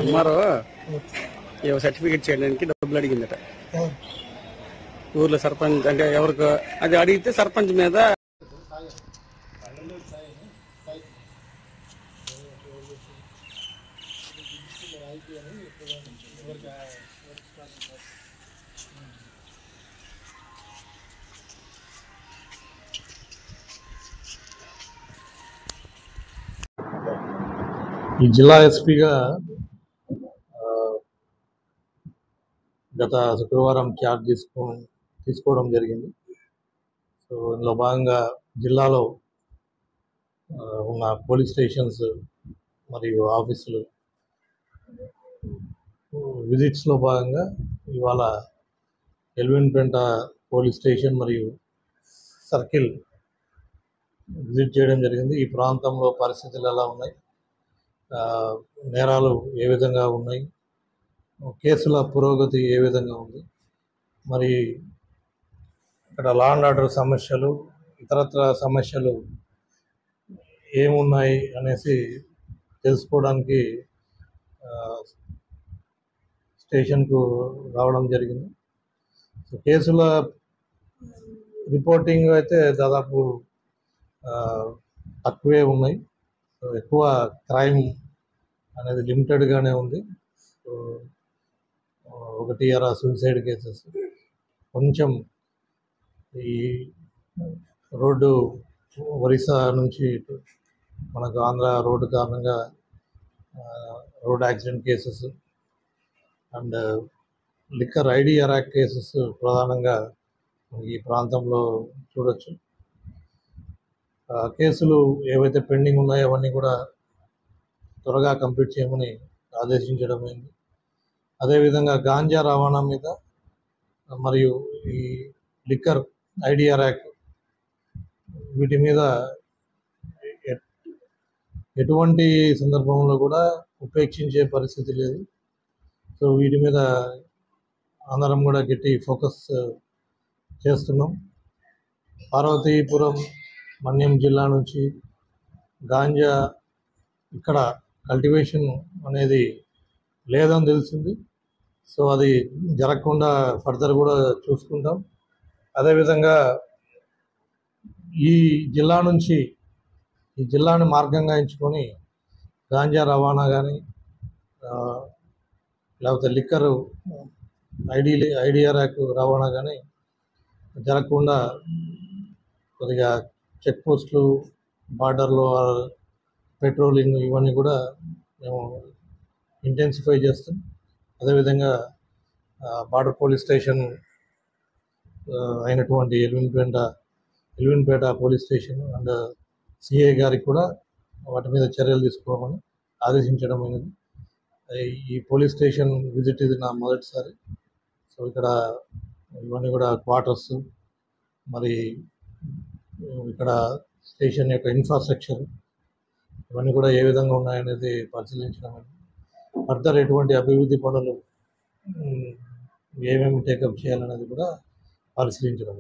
అమ్మారు ఏవో సర్టిఫికేట్ చేయడానికి డబ్బులు అడిగిందట ఊర్లో సర్పంచ్ అంటే ఎవరికి అది అడిగితే సర్పంచ్ మీద ఈ జిల్లా ఎస్పీగా గత శుక్రవారం ఛార్జ్ తీసుకోవడం జరిగింది. సో ఇందులో భాగంగా జిల్లాలో ఉన్న పోలీస్ స్టేషన్స్ మరియు ఆఫీసులు విజిట్స్లో భాగంగా ఇవాళ ఎల్విన్పేట పోలీస్ స్టేషన్ మరియు సర్కిల్ విజిట్ చేయడం జరిగింది. ఈ ప్రాంతంలో పరిస్థితులు ఎలా ఉన్నాయి, నేరాలు ఏ విధంగా ఉన్నాయి, కేసుల పురోగతి ఏ విధంగా ఉంది, మరి ఇక్కడ లా అండ్ ఆర్డర్ సమస్యలు ఇతరత్ర సమస్యలు ఏమున్నాయి అనేసి తెలుసుకోవడానికి స్టేషన్కు రావడం జరిగింది. సో కేసుల రిపోర్టింగ్ అయితే దాదాపు తక్కువే ఉన్నాయి. సో ఎక్కువ క్రైమ్ అనేది లిమిటెడ్గానే ఉంది. సో ఒకటి సూసైడ్ కేసెస్, కొంచెం ఈ రోడ్డు ఒరిస్సా నుంచి మనకు ఆంధ్ర రోడ్డు కారణంగా road accident cases and liquor IDR act cases ప్రధానంగా ఈ ప్రాంతంలో చూడొచ్చు. కేసులు ఏవైతే పెండింగ్ ఉన్నాయో అవన్నీ కూడా త్వరగా కంప్లీట్ చేయమని ఆదేశించడం అయింది. అదేవిధంగా గాంజా రవాణా మీద మరియు ఈ లిక్కర్ ఐడిఆర్ యాక్ట్ వీటి మీద ఎటువంటి సందర్భంలో కూడా ఉపేక్షించే పరిస్థితి లేదు. సో వీటి మీద అందరం కూడా గట్టి ఫోకస్ చేస్తున్నాం. పార్వతీపురం మన్యం జిల్లా నుంచి గాంజా ఇక్కడ కల్టివేషన్ అనేది లేదని తెలిసింది. సో అది జరగకుండా ఫర్దర్ కూడా చూసుకుంటాం. అదేవిధంగా ఈ జిల్లా నుంచి ఈ జిల్లాని మార్గంగా ఎంచుకొని గాంజా రవాణా కానీ లేకపోతే లిక్కర్ ఐడిఆర్ యాక్ట్ రవాణా కానీ జరగకుండా కొద్దిగా చెక్ పోస్టులు, బార్డర్లో పెట్రోలింగ్ ఇవన్నీ కూడా మేము ఇంటెన్సిఫై చేస్తాం. అదేవిధంగా బార్డర్ పోలీస్ స్టేషన్ అయినటువంటి Elvinpeta police station and CI గారికి కూడా వాటి మీద చర్యలు తీసుకోమని ఆదేశించడం అయినది. ఈ పోలీస్ స్టేషన్ విజిట్ ఇది నా మొదటిసారి. సో ఇక్కడ ఇవన్నీ కూడా క్వార్టర్స్, మరి ఇక్కడ స్టేషన్ యొక్క ఇన్ఫ్రాస్ట్రక్చర్ ఇవన్నీ కూడా ఏ విధంగా ఉన్నాయనేది పరిశీలించడం అయింది. ఫర్దర్ ఎటువంటి అభివృద్ధి పనులు ఏమేమి టేకప్ చేయాలనేది కూడా పరిశీలించడం.